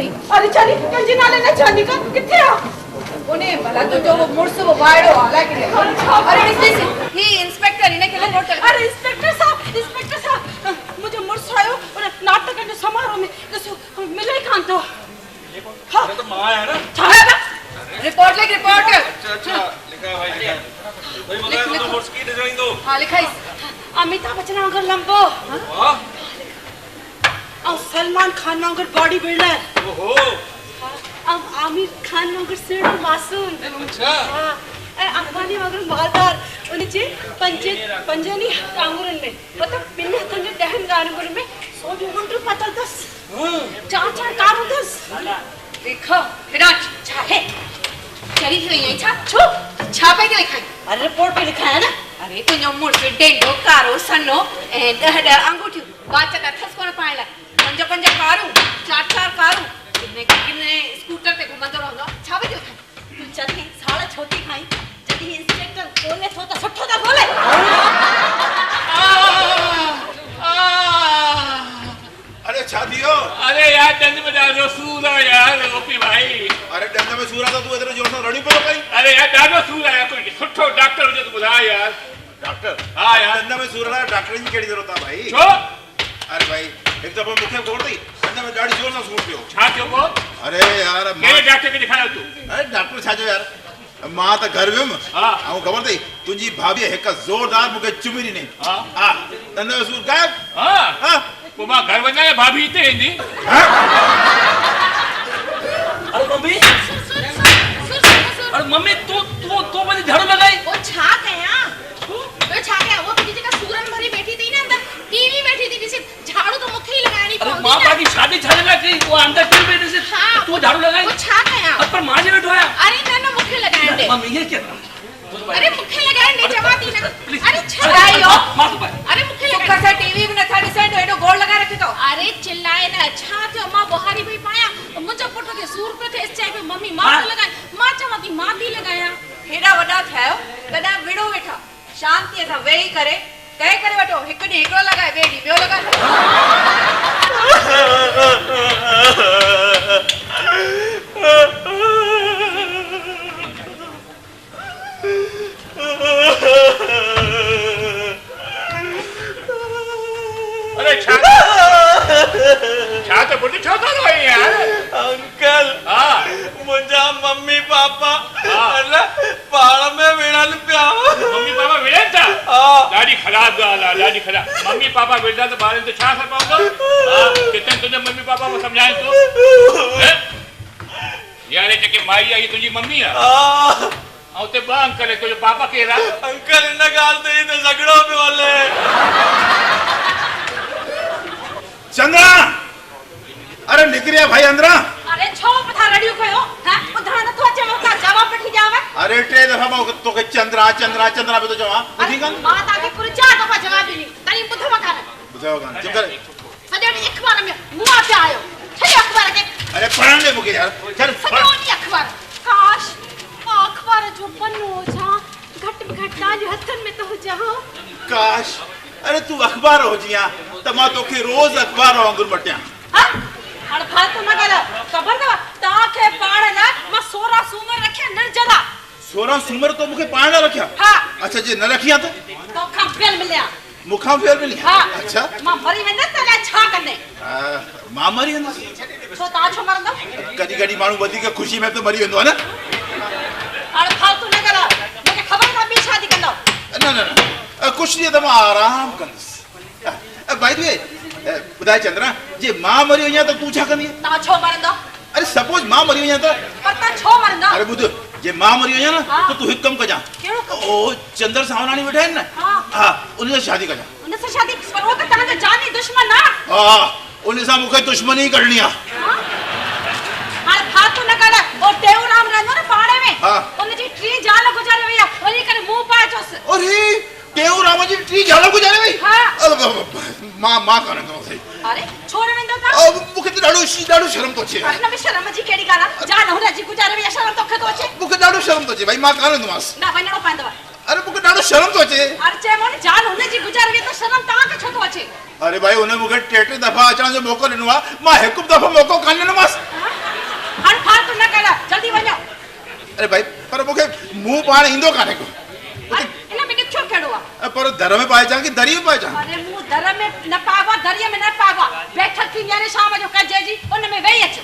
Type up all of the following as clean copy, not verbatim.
रही। अरे चली कंजी नाले ने चांदी का किथे आ कोने भला तो जो वो मुर्स वो वायड़ो आला के अरे दिस ही इंस्पेक्टर इने के नोट कर। अरे इंस्पेक्टर साहब मुझे मुर्स आयो और नाटक के समारोह में दसो मिले ही कान तो हां तो मां है ना छाया ना रिपोर्ट लिख रिपोर्ट। अच्छा लिखा भाई लिखा भाई मगर तो मुर्स की डिजाइन दो। हां लिखाई अमिताभ बच्चन अगर लंबो वाह और सलमान खान अगर बॉडी बिल्डर ओहो अब आमिर खान अगर सेठ मासूम अच्छा अंबानी अगर मालदार उनचे पंजनी कांगुरन में मतलब पिन्ने तंजे दहन कांगुर में सो जो गुंडू पतल दस चार कारू दस देखो हिराज चाहे चली हुई है छापे के लिखाई। अरे रिपोर्ट पे लिखा है ना अरे तो जो मुर्स डेंडो कारो सनो ए दहडा अंगूठी बात का थस कोन पाएला पंज कारू चार कारू किन्ने स्कूटर पे घुमंदो रहंदो छापे के लिखाई। तू चली साला छोटी खाई जदी इंस्पेक्टर बोले तो सठो दा बोले अरे छादियो अरे यार दंद में डालो सूर है यार ओपी भाई। अरे डंडा में सूर आता तू इधर जोर से रड़ी पे कहीं अरे यार डालो सूर है कोई सुठो डॉक्टर हो जो तो बुला यार। डॉक्टर हां यार डंडा में सूर रहा डॉक्टर की केड़ी जरूरत है भाई। छो अरे भाई एक दफा मुखे खोल दी डंडा में गाड़ी जोर से सूर पियो छा क्यों को अरे यार केरे डॉक्टर के दिखाया तू। अरे डॉक्टर छाजो यार मां त घर वियम हां आऊं खबर थई तुंजी भाभी एक जोरदार मुके चुमिरी ने हां हां डंडा में सूर गायब हां हां को मां घर वना है भाभी इते इंदी। अरे मम्मी अरे मम्मी तू मुझे झाड़ू लगाई वो छा गया वो छा गया वो किसी का सूरन भरी बैठी थी ना अंदर टीवी बैठी थी किसी झाड़ू तो मुखे ही लगानी अरे पड़ती माँ ना। बाकी शादी छाने लगी वो अंदर क्यों बैठे से हाँ, तू झाड़ू लगाई वो छा गया अब पर माँ ने बैठवाया अरे ना मुखे लगाए दे मम्मी ये क्या अरे मुखे लगाए दे जवाब दी ना अरे छड़ाइयो माँ तो भाई अरे मुखे तो लगाए कसा टीवी में नथा डिसेंट एडो गोल लगा रखे तो अरे चिल्लाए ना अच्छा तो मां बुहारी भी पाया मुझे पुट के सूर पे थे इस चाय पे मम्मी मां हाँ। तो लगाए मां चवती मां भी लगाया हेड़ा वडा थायो कदा विड़ो वेठा शांति सां वेही करे कहे करे वठो हिक डी हिकड़ो लगाए ॿिए डी ॿियो लगाए। अरे छा तो बुढ़ी छो तो रोई यार। अंकल हां मुझा मम्मी पापा हाँ। अरे पहाड़ में विड़ल पिया मम्मी पापा विड़न था हाँ। ॾाढी ख़राब ॻाल्हि आहे ॾाढी ख़राब मम्मी पापा विड़दा त ॿारनि ते छा असर पवंदो। हां कितने तुंहिंजे मम्मी पापा को सम्झाए तूं यानी जेके माई आई तुंहिंजी मम्मी आहे ऐं उते ॿ अंकल तुंहिंजो पापा केरु आहे। अंकल इन ॻाल्हि ते ही तो झगड़ो पियो हले। चंद्रा अरे निकरिया भाई अंदरा अरे छो पथा रडियो कयो हां उधर न तो अचे मौका जवाब पठी जावे अरे टे दफा मां तोके चंद्रा चंद्रा चंद्रा पे तो चवा बुधी कान मां ताके पूरी 4 दफा जवाब दी तनी बुधवा कान बुझाओ कान चुप कर सॼो अखबार में मुआ पे आयो छे अखबार के अरे पढ़न दे मुके यार चल सॼो अखबार काश अखबार जो पन्नो छा घट में घट ताज हथन में तो जा काश अरे तू अखबार हो जिया त मां तोके रोज अखबार वांगुर मटिया हां हड़ फालतू न कर खबर ना ताके पाण ना मां 16 सूमर रखे निर्जला 16 सुमर तो मुके पाण रखया हां अच्छा जे न रखिया तो खा फेल मिलया मुखा फेर मिली हां अच्छा मां मरी वेंदा त ला छा कंदे मां मरी वेंदा छो ता छो मरंदा कदी कदी माण्हू वधी के खुशी में तो मरी वेंदो है ना हड़ फालतू न कर मुके खबर ना बि शादी कंदो न न न कुछ नहीं तो मैं आराम कंदस भाई वे बुधाए चंद्रा जे मां मरी वया तो तू छा कंदी ता छो मरंदा अरे सपोज मां मरी वया तो पर ता छो मरंदा अरे बुध जे मां मरी वया ना हाँ। तो तू एक कम कजा केड़ो ओ चंद्र सावनानी बैठा है ना हाँ। हां उन्हीं से शादी कजा उनसे शादी पर वो तो तना जो जानी दुश्मन ना हां उन्हीं से मुखे दुश्मनी करनी है हड़ फालतू न कर ओ देव राम रहंदो ना पाड़े में हाँ। उन जी ट्री जाल गुजारे भैया वनी करे मुंह पाए जोस अरे देव राम जी ट्री झाला गुजारे भाई हाँ। मां करे तो सही अरे छोड़ वेंदो ता अब मुखे तो डाडो शर्म तो छे अरे न शर्म जी केड़ी गाला जान होना जी गुजारे भैया शर्म तो खतो छे मुखे डाडो शर्म तो छे भाई मां करे तुमास ना वनड़ो पांदो अरे मुखे डाडो शर्म तो छे अरे चे मोने जान होने जी गुजारे भैया तो शर्म ता के छतो छे अरे भाई उन्हें मुखे टेटे दफा अचण जो मौको दिनो आ मां हिकु दफा मौको कान ॾिनो मास हाँ? अरे भाई पर मूंखे मुंहुं पाण ईंदो कान्हे को अरे इन में ॾिठो कहिड़ो आहे पर दर में पाइजां की दरी में पाइजां अरे मूं दर में न पावा दरिया में न पावा बैठक थींदी आहे न शाम जो कजे जी उन में वेही अच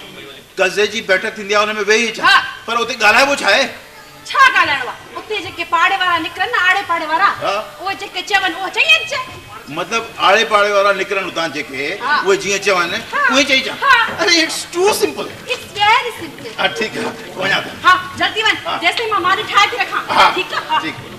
गज़े जी बैठक थींदी आहे हुन में वेही अचां हाँ। पर उते ॻाल्हाइबो छा आहे छा ॻाल्हाइणो आहे उते जेके पाड़े वारा निकिरनि न आड़े पाड़े वारा हाँ। उहे जेके चवनि उहो चई अचे मतलब आड़े पाड़े वारा निकिरनि उतां जेके हाँ। उहे जीअं चवनि हाँ। उहे चई अचां हाँ। अरे it's too simple it's very simple हा ठीकु आहे वञा थो हाँ जल्दी वञ हाँ। जेसिताईं मां मानी ठाहे थी रखां हा ठीकु आहे हाँ। ठीकु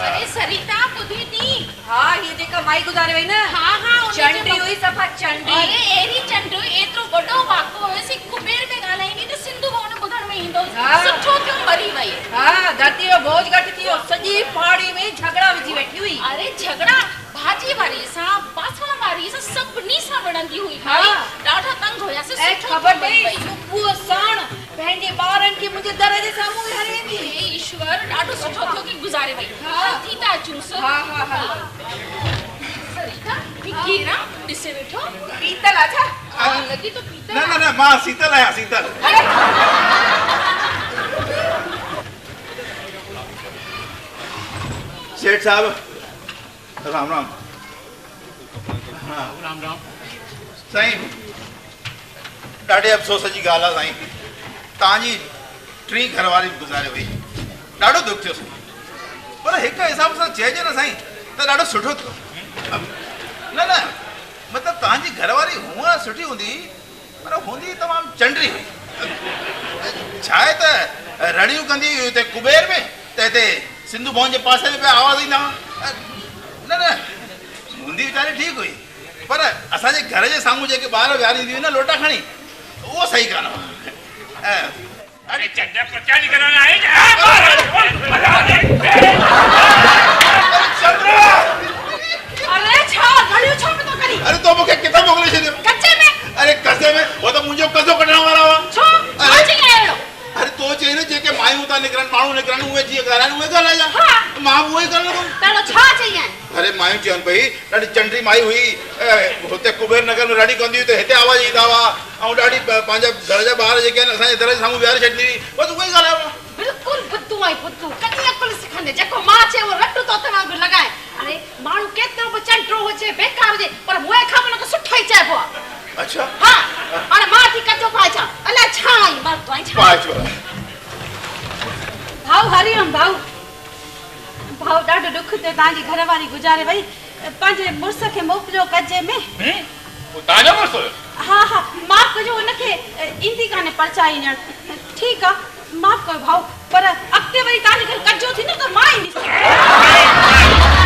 अरे सरिता ॿुधी थी हाँ ये जेका माई गुज़ारे वई न हाँ हाँ चंडी हुई सफ़ा चंडी अरे एरी चंडो एतिरो वॾो वाक़ो हुयोसीं कुबेर में ॻाल्हाईंदी त सिंधु भवन ॿुधण में ईंदो हाँ। सुठो थियो मरी वई हाँ धरती जो बोझ घटि थी वियो सॼी पहाड़ी में झगड़ा विझी वेठी हुई अरे झगड़ा भाॼी वारी सां बासण वारी सां सभिनी सां विढ़ंदी हुई हाँ। ॾाढा तंग हुयासीं ऐं सुठो ख़बर थियो मरी पई वई। सुबुह साण पंहिंजे ॿारनि खे मुंहिंजे दर जे साम्हूं विहारे वेंदी हुई हे ईश्वर ॾाढो सुठो थियो कि गुज़ारे वई हाँ। थी था अचूंस हाँ हाँ हाँ सरिता ही केरा ॾिसे वेठो पीतल अच्छा हाँ, लॻी तो पीतल न न न मां शीतल आहियां शीतल सेठ साहब राम राम हाँ राम राम साईं ॾाढे अफ़सोस जी ॻाल्हि आहे साईं तव्हांजी टी घरवारी गुज़ारे वई ॾाढो दुख थियो साईं पर हिक हिसाब सां चइजे न साईं त ॾाढो सुठो थियो न न मतिलबु तव्हांजी घरवारी हूअं सुठी हूंदी पर हूंदी तमामु चंडरी हुई छा आहे त रड़ियूं कंदी हुई हुते कुबेर में त हिते सिंधु भवन जे पासे में पिया आवाज़ ईंदा हुआ न न हूंदी वीचारी ठीकु हुई पर असांजे घर जे साम्हूं जेके ॿार विहारींदी हुई न लोटा खणी उहो सही कान हुआ अरे चंडा प्रचार कराने आए अरे छा घड़ियूं छो पियो करी अरे तो मूंखे किथे मोकिले छॾियो कच्चे में अरे कसे में हो त मुंहिंजो कज़ो कढण वारा हुआ छो छा चई अहिड़ो अरे तो चई न जेके मायूं था निकिरनि माण्हू निकिरनि उहे जीअं ॻाल्हाइनि उहे ॻाल्हाइजां हाँ। मां उहो ई करणु लॻुमि पहिरियों छा चई आहिनि अरे मायूं चवनि पई ॾाढी चंडरी माई हुई हुते कुबेर नगर में रड़ी कंदी हुई त हिते आवाज़ ईंदा हुआ ऐं ॾाढी पंहिंजा घर जा ॿार जेके आहिनि असांजे दर जे साम्हूं विहारे छॾींदी हुई बसि उहो ई ॻाल्हायो बिल्कुलु बुद्धू आई बुद्धू कॾहिं अकुल सिखंदे जेको मां चयो उहो रटु तोते वांगुरु लॻाए अरे माण्हू केतिरो बि चंडरो हुजे बेकार हुजे पर मुंहुं खां उनखे सुठो ई चइबो आहे अच्छा हाँ हाणे मां थी कचो पाइजां अलाए छा आई मर्द आई छा पाए छो भाऊ हरिओम भाऊ भाऊ ॾाढो ॾुख थियो तव्हांजी घरवारी गुज़ारे वई पंहिंजे मुड़ुस खे मोकिलियो कजे में ताजा मसो हाँ हाँ माफ़ कजो उनखे ईंदी कान्हे परचाई ॼण ठीकु आहे माफ़ कयो भाऊ पर अॻिते वरी तव्हांजे घर कजो थी न त मां ईंदीसि